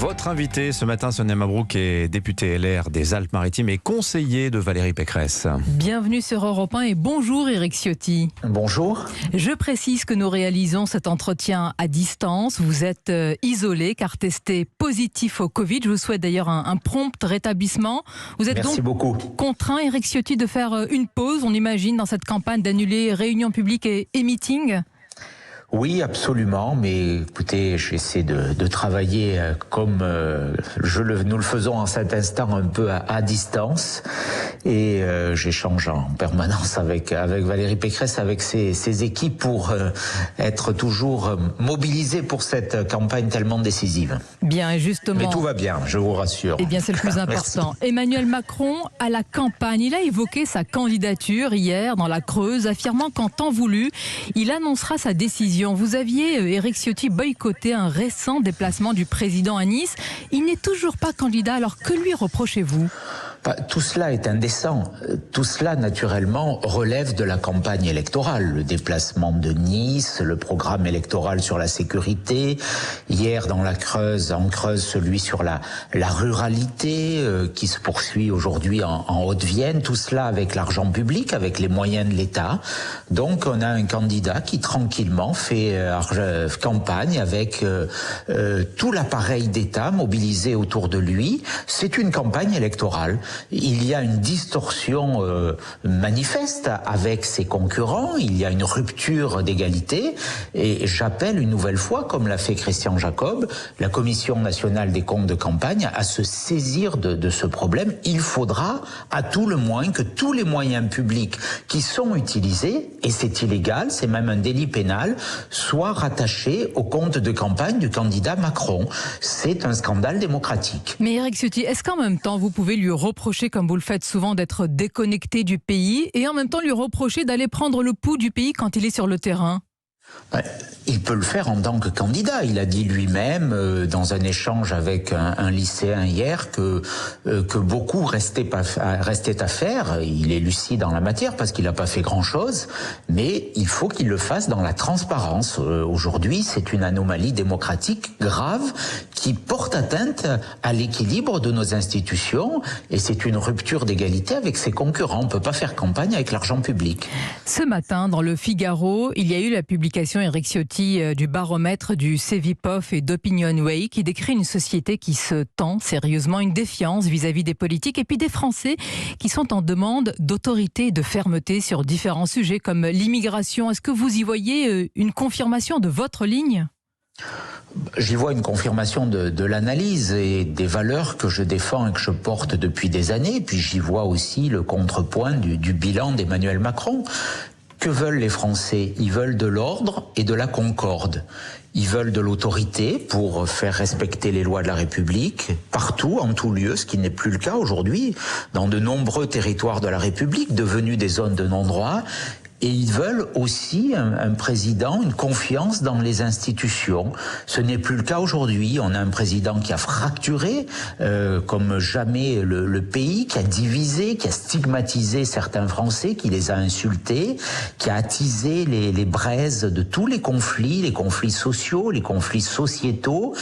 Votre invité ce matin, Sonia Mabrouk, est députée LR des Alpes-Maritimes et conseiller de Valérie Pécresse. Bienvenue sur Europe 1 et bonjour Éric Ciotti. Bonjour. Je précise que nous réalisons cet entretien à distance. Vous êtes isolé car testé positif au Covid. Je vous souhaite d'ailleurs un prompt rétablissement. Vous êtes Merci donc beaucoup. contraint, Éric Ciotti, de faire une pause, on imagine, dans cette campagne d'annuler réunions publiques et meetings. Oui, absolument, mais écoutez, j'essaie de travailler comme nous le faisons en cet instant un peu à distance et j'échange en permanence avec Valérie Pécresse, avec ses équipes pour être toujours mobilisés pour cette campagne tellement décisive. Bien, et justement... Mais tout va bien, je vous rassure. Eh bien, c'est le plus important. Emmanuel Macron, à la campagne, il a évoqué sa candidature hier dans la Creuse, affirmant qu'en temps voulu, il annoncera sa décision. Vous aviez, Éric Ciotti, boycotté un récent déplacement du président à Nice. Il n'est toujours pas candidat, alors que lui reprochez-vous ? Tout cela est indécent. Tout cela, naturellement, relève de la campagne électorale. Le déplacement de Nice, le programme électoral sur la sécurité. Hier, dans la Creuse, en Creuse, celui sur la ruralité qui se poursuit aujourd'hui en Haute-Vienne. Tout cela avec l'argent public, avec les moyens de l'État. Donc, on a un candidat qui, tranquillement, fait campagne avec tout l'appareil d'État mobilisé autour de lui. C'est une campagne électorale. Il y a une distorsion manifeste avec ses concurrents, il y a une rupture d'égalité et j'appelle une nouvelle fois, comme l'a fait Christian Jacob, la Commission nationale des comptes de campagne à se saisir de ce problème. Il faudra à tout le moins que tous les moyens publics qui sont utilisés, et c'est illégal, c'est même un délit pénal, soient rattachés au compte de campagne du candidat Macron. C'est un scandale démocratique. Mais Éric Ciotti, est-ce qu'en même temps vous pouvez lui reprocher, comme vous le faites souvent, d'être déconnecté du pays et en même temps lui reprocher d'aller prendre le pouls du pays quand il est sur le terrain ? Il peut le faire en tant que candidat. Il a dit lui-même dans un échange avec un lycéen hier que beaucoup restait à faire. Il est lucide en la matière parce qu'il n'a pas fait grand-chose, mais il faut qu'il le fasse dans la transparence. Aujourd'hui, c'est une anomalie démocratique grave qui porte atteinte à l'équilibre de nos institutions et c'est une rupture d'égalité avec ses concurrents. On ne peut pas faire campagne avec l'argent public. Ce matin, dans le Figaro, il y a eu la publication, Éric Ciotti, du baromètre du Cevipof et d'Opinionway qui décrit une société qui se tend sérieusement, une défiance vis-à-vis des politiques et puis des Français qui sont en demande d'autorité et de fermeté sur différents sujets comme l'immigration. Est-ce que vous y voyez une confirmation de votre ligne ? J'y vois une confirmation de l'analyse et des valeurs que je défends et que je porte depuis des années. Puis j'y vois aussi le contrepoint du bilan d'Emmanuel Macron. Que veulent les Français ? Ils veulent de l'ordre et de la concorde. Ils veulent de l'autorité pour faire respecter les lois de la République partout, en tout lieu, ce qui n'est plus le cas aujourd'hui dans de nombreux territoires de la République devenus des zones de non-droit. Et ils veulent aussi un président, une confiance dans les institutions. Ce n'est plus le cas aujourd'hui. On a un président qui a fracturé comme jamais le pays, qui a divisé, qui a stigmatisé certains Français, qui les a insultés, qui a attisé les braises de tous les conflits sociaux, les conflits sociétaux,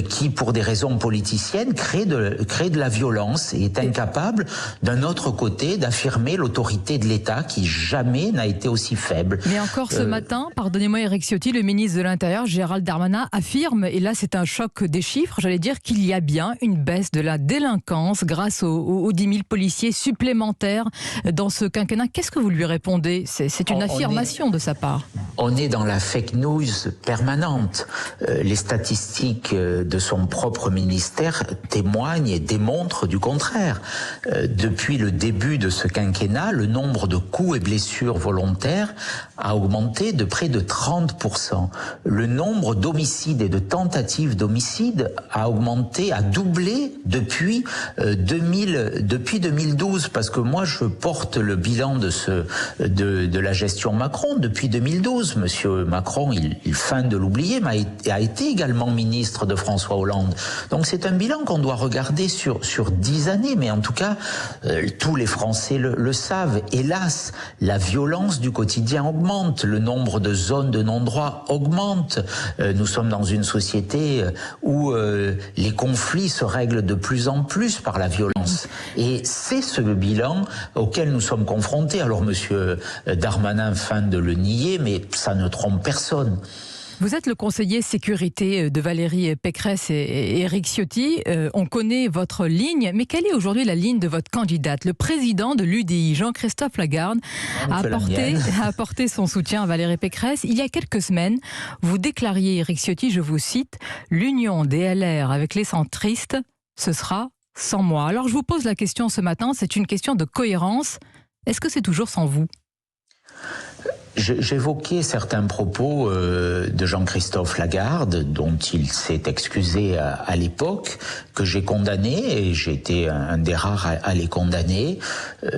qui, pour des raisons politiciennes, créent de la violence et est incapable, d'un autre côté, d'affirmer l'autorité de l'État qui jamais n'a été aussi faible. Mais encore ce matin, pardonnez-moi Éric Ciotti, le ministre de l'Intérieur, Gérald Darmanin, affirme, et là c'est un choc des chiffres, j'allais dire qu'il y a bien une baisse de la délinquance grâce aux 10 000 policiers supplémentaires dans ce quinquennat. Qu'est-ce que vous lui répondez ? C'est une affirmation de sa part. On est dans la fake news permanente. Les statistiques de son propre ministère témoignent et démontrent du contraire. Depuis le début de ce quinquennat, le nombre de coups et blessures volontaires a augmenté de près de 30%. Le nombre d'homicides et de tentatives d'homicide a augmenté, a doublé depuis 2012. Parce que moi, je porte le bilan de la gestion Macron depuis 2012. Monsieur Macron, il feint de l'oublier, mais a été également ministre de François Hollande. Donc c'est un bilan qu'on doit regarder sur 10 années. Mais en tout cas, tous les Français le savent. Hélas, la violence violence du quotidien augmente, le nombre de zones de non-droit augmente. Nous sommes dans une société où les conflits se règlent de plus en plus par la violence. Et c'est ce bilan auquel nous sommes confrontés. Alors Monsieur Darmanin feint de le nier, mais ça ne trompe personne. Vous êtes le conseiller sécurité de Valérie Pécresse et Éric Ciotti. On connaît votre ligne, mais quelle est aujourd'hui la ligne de votre candidate? Le président de l'UDI, Jean-Christophe Lagarde, a apporté son soutien à Valérie Pécresse. Il y a quelques semaines, vous déclariez, Éric Ciotti, je vous cite, « L'union des LR avec les centristes, ce sera sans moi ». Alors je vous pose la question ce matin, c'est une question de cohérence. Est-ce que c'est toujours sans vous ? J'évoquais certains propos de Jean-Christophe Lagarde, dont il s'est excusé à l'époque, que j'ai condamné, et j'ai été un des rares à les condamner.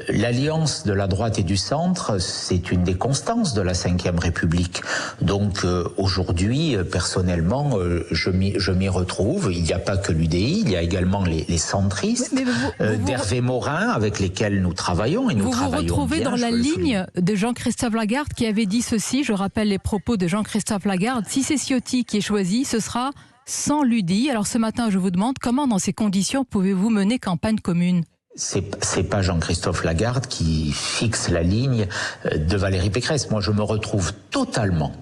L'alliance de la droite et du centre, c'est une des constances de la Ve République. Donc aujourd'hui, personnellement, je m'y retrouve. Il n'y a pas que l'UDI, il y a également les centristes, d'Hervé Morin, avec lesquels nous travaillons, et nous travaillons bien. Vous vous retrouvez dans la ligne de Jean-Christophe Lagarde, qui avait dit ceci, je rappelle les propos de Jean-Christophe Lagarde, si c'est Ciotti qui est choisi, ce sera sans l'UDI. Alors ce matin, je vous demande, comment dans ces conditions pouvez-vous mener campagne commune ? C'est pas Jean-Christophe Lagarde qui fixe la ligne de Valérie Pécresse. Moi, je me retrouve totalement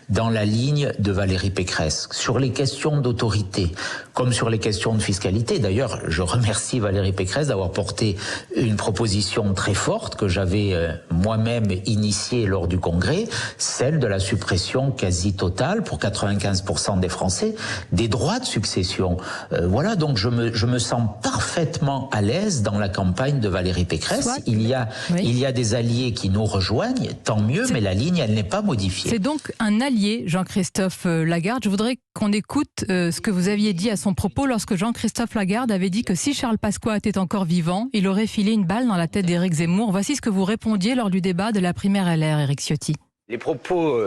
dans la ligne de Valérie Pécresse. Sur les questions d'autorité, comme sur les questions de fiscalité. D'ailleurs, je remercie Valérie Pécresse d'avoir porté une proposition très forte que j'avais moi-même initiée lors du Congrès, celle de la suppression quasi totale pour 95% des Français des droits de succession. Voilà, donc je me sens parfaitement à l'aise dans la campagne de Valérie Pécresse. Il y a des alliés qui nous rejoignent, tant mieux, mais la ligne, elle n'est pas modifiée. C'est donc un allié, Jean-Christophe Lagarde. Je voudrais qu'on écoute ce que vous aviez dit à son propos lorsque Jean-Christophe Lagarde avait dit que si Charles Pasqua était encore vivant, il aurait filé une balle dans la tête d'Éric Zemmour. Voici ce que vous répondiez lors du débat de la primaire LR, Éric Ciotti. Les propos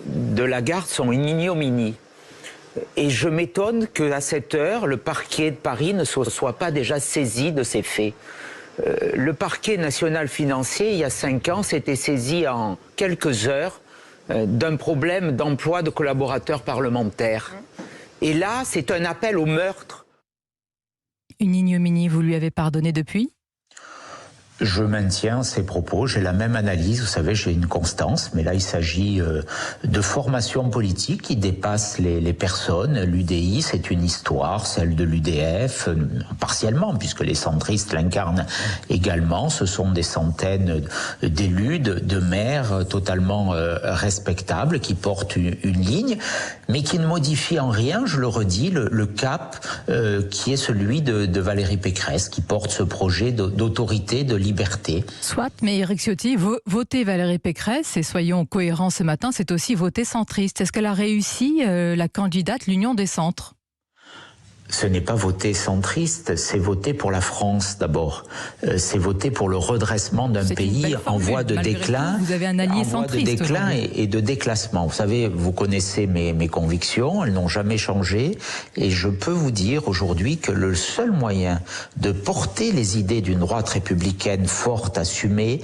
de Lagarde sont une ignominie. Et je m'étonne qu'à cette heure, le parquet de Paris ne soit pas déjà saisi de ces faits. Le parquet national financier, il y a 5 ans, s'était saisi en quelques heures d'un problème d'emploi de collaborateurs parlementaires. Et là, c'est un appel au meurtre. Une ignominie, vous lui avez pardonné depuis ? Je maintiens ces propos, j'ai la même analyse, vous savez, j'ai une constance, mais là il s'agit de formation politique qui dépasse les personnes. L'UDI, c'est une histoire, celle de l'UDF, partiellement, puisque les centristes l'incarnent également. Ce sont des centaines d'élus, de maires totalement respectables qui portent une ligne, mais qui ne modifient en rien, je le redis, le cap qui est celui de Valérie Pécresse, qui porte ce projet d'autorité, de liberté. Soit, mais Éric Ciotti, voter Valérie Pécresse, et soyons cohérents ce matin, c'est aussi voter centriste. Est-ce qu'elle a réussi, la candidate, l'Union des centres ? Ce n'est pas voter centriste, c'est voter pour la France d'abord. C'est voter pour le redressement d'un pays en voie de déclin, vous avez un allié centriste et de déclassement. Vous savez, vous connaissez mes convictions, elles n'ont jamais changé, et je peux vous dire aujourd'hui que le seul moyen de porter les idées d'une droite républicaine forte, assumée,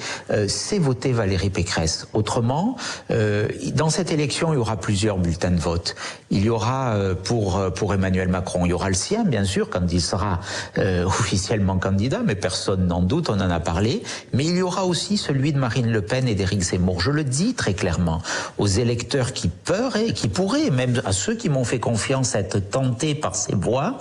c'est voter Valérie Pécresse. Autrement, dans cette élection, il y aura plusieurs bulletins de vote. Il y aura pour Emmanuel Macron, il y aura le sien, bien sûr, quand il sera officiellement candidat, mais personne n'en doute, on en a parlé. Mais il y aura aussi celui de Marine Le Pen et d'Éric Zemmour. Je le dis très clairement aux électeurs qui pourraient, même à ceux qui m'ont fait confiance, être tentés par ces voix,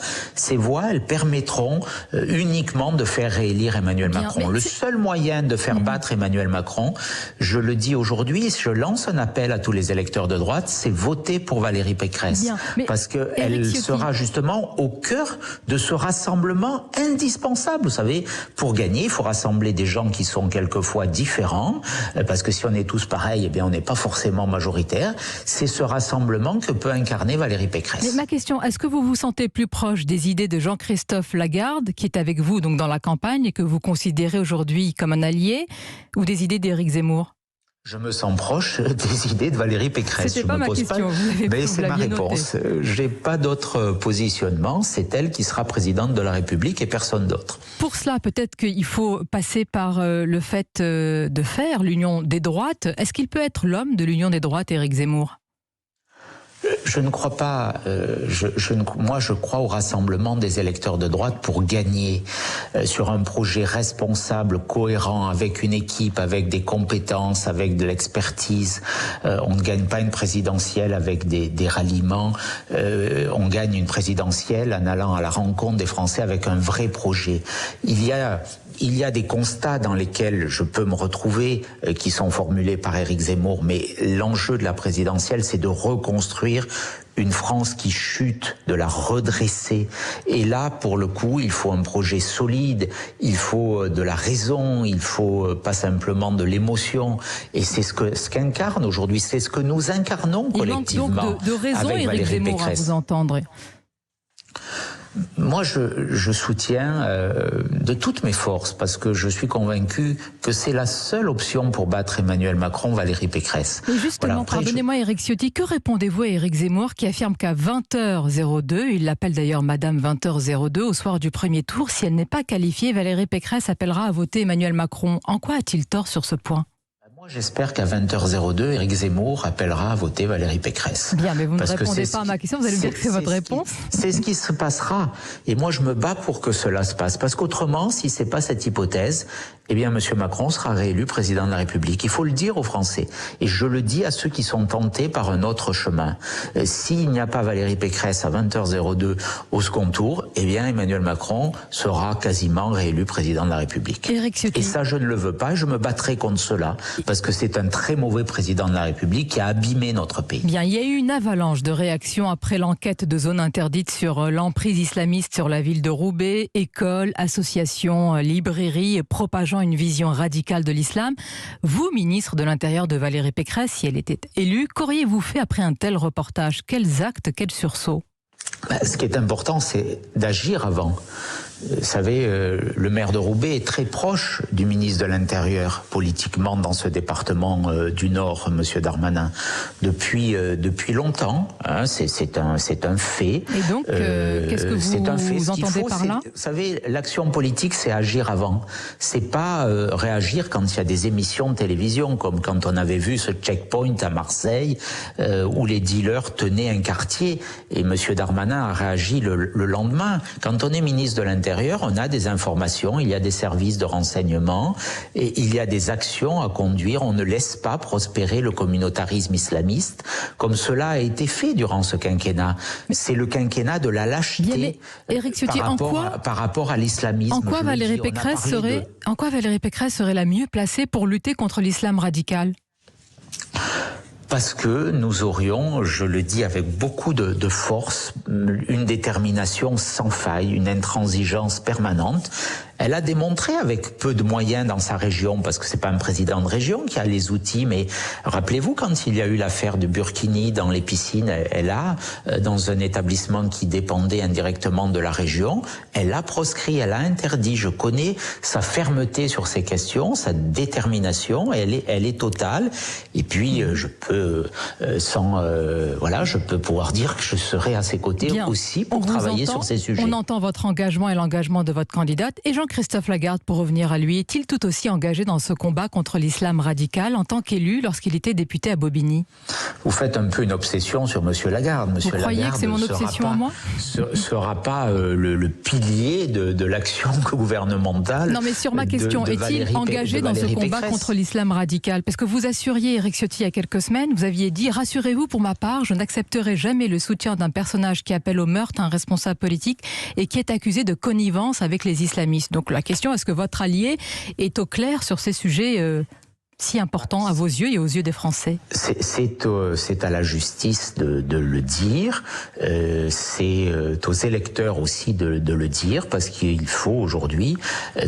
elles permettront uniquement de faire réélire Emmanuel Macron. Le seul moyen de faire battre Emmanuel Macron, je le dis aujourd'hui, je lance un appel à tous les électeurs de droite, c'est voter pour Valérie Pécresse. Parce qu'elle sera justement au cœur de ce rassemblement indispensable. Vous savez, pour gagner, il faut rassembler des gens qui sont quelquefois différents, parce que si on est tous pareils, eh bien on n'est pas forcément majoritaire. C'est ce rassemblement que peut incarner Valérie Pécresse. Mais ma question, est-ce que vous vous sentez plus proche des idées de Jean-Christophe Lagarde, qui est avec vous donc dans la campagne et que vous considérez aujourd'hui comme un allié, ou des idées d'Éric Zemmour ? Je me sens proche des idées de Valérie Pécresse. C'était pas ma question, mais c'est ma réponse. J'ai pas d'autre positionnement. C'est elle qui sera présidente de la République et personne d'autre. Pour cela, peut-être qu'il faut passer par le fait de faire l'union des droites. Est-ce qu'il peut être l'homme de l'union des droites, Éric Zemmour ? Je ne crois pas. Moi, je crois au rassemblement des électeurs de droite pour gagner sur un projet responsable, cohérent, avec une équipe, avec des compétences, avec de l'expertise. On ne gagne pas une présidentielle avec des ralliements. On gagne une présidentielle en allant à la rencontre des Français avec un vrai projet. Il y a des constats dans lesquels je peux me retrouver, qui sont formulés par Éric Zemmour, mais l'enjeu de la présidentielle, c'est de reconstruire une France qui chute, de la redresser. Et là, pour le coup, il faut un projet solide, il faut de la raison, il faut pas simplement de l'émotion. Et c'est ce qu'incarne aujourd'hui, c'est ce que nous incarnons collectivement. Il manque donc de raison, Éric Zemmour, à vous entendre. Moi, je soutiens de toutes mes forces, parce que je suis convaincu que c'est la seule option pour battre Emmanuel Macron, Valérie Pécresse. Et justement, voilà, pardonnez-moi Éric Ciotti, que répondez-vous à Éric Zemmour qui affirme qu'à 20h02, il l'appelle d'ailleurs Madame 20h02, au soir du premier tour, si elle n'est pas qualifiée, Valérie Pécresse appellera à voter Emmanuel Macron. En quoi a-t-il tort sur ce point ? J'espère qu'à 20h02, Éric Zemmour appellera à voter Valérie Pécresse. Bien, mais vous ne répondez pas à ma question, vous allez me dire que c'est votre réponse. C'est ce qui se passera. Et moi, je me bats pour que cela se passe. Parce qu'autrement, si c'est pas cette hypothèse, eh bien, M. Macron sera réélu président de la République. Il faut le dire aux Français. Et je le dis à ceux qui sont tentés par un autre chemin. S'il n'y a pas Valérie Pécresse à 20h02 au second tour, eh bien, Emmanuel Macron sera quasiment réélu président de la République. Et ça, je ne le veux pas. Je me battrai contre cela. Parce que c'est un très mauvais président de la République qui a abîmé notre pays. Bien, il y a eu une avalanche de réactions après l'enquête de zone interdite sur l'emprise islamiste sur la ville de Roubaix. Écoles, associations, librairies propageant une vision radicale de l'islam. Vous, ministre de l'Intérieur de Valérie Pécresse, si elle était élue, qu'auriez-vous fait après un tel reportage ? Quels actes, quels sursauts ? Ce qui est important, c'est d'agir avant. Vous savez, le maire de Roubaix est très proche du ministre de l'Intérieur, politiquement, dans ce département du Nord, M. Darmanin, depuis longtemps. Hein, c'est un fait. Et donc, qu'est-ce que vous entendez par là ? Vous savez, l'action politique, c'est agir avant. C'est pas réagir quand il y a des émissions de télévision, comme quand on avait vu ce checkpoint à Marseille, où les dealers tenaient un quartier, et M. Darmanin a réagi le lendemain. Quand on est ministre de l'Intérieur, on a des informations, il y a des services de renseignement et il y a des actions à conduire. On ne laisse pas prospérer le communautarisme islamiste comme cela a été fait durant ce quinquennat. C'est le quinquennat de la lâcheté par rapport à l'islamisme. En quoi Valérie Pécresse serait la mieux placée pour lutter contre l'islam radical ? Parce que nous aurions, je le dis avec beaucoup de force, une détermination sans faille, une intransigeance permanente. Elle a démontré avec peu de moyens dans sa région, parce que c'est pas un président de région qui a les outils, mais rappelez-vous quand il y a eu l'affaire de Burkini dans les piscines, elle a, dans un établissement qui dépendait indirectement de la région, elle a proscrit, elle a interdit. Je connais sa fermeté sur ces questions, sa détermination, elle est totale. Et puis je peux je peux pouvoir dire que je serai à ses côtés aussi pour travailler sur ces sujets. On entend votre engagement et l'engagement de votre candidate. Et Jean-Christophe Lagarde, pour revenir à lui, est-il tout aussi engagé dans ce combat contre l'islam radical en tant qu'élu lorsqu'il était député à Bobigny ? Vous faites un peu une obsession sur M. Lagarde. Vous croyez que c'est mon obsession à moi ? Sera pas le pilier de l'action gouvernementale. Non, mais sur ma question, est-il engagé dans ce combat contre l'islam radical ? Parce que vous assuriez, Éric Ciotti, il y a quelques semaines, vous aviez dit « Rassurez-vous, pour ma part, je n'accepterai jamais le soutien d'un personnage qui appelle au meurtre un responsable politique et qui est accusé de connivence avec les islamistes. » Donc la question, est-ce que votre allié est au clair sur ces sujets si importants à vos yeux et aux yeux des Français ? C'est à la justice de le dire, c'est aux électeurs aussi de le dire, parce qu'il faut aujourd'hui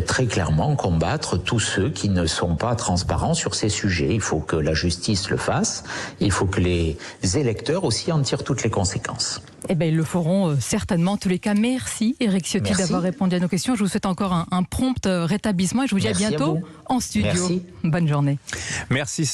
très clairement combattre tous ceux qui ne sont pas transparents sur ces sujets. Il faut que la justice le fasse, il faut que les électeurs aussi en tirent toutes les conséquences. Eh bien, ils le feront certainement. En tous les cas, merci Éric Ciotti d'avoir répondu à nos questions. Je vous souhaite encore un prompt rétablissement et je vous dis à bientôt en studio. Merci. Bonne journée. Merci.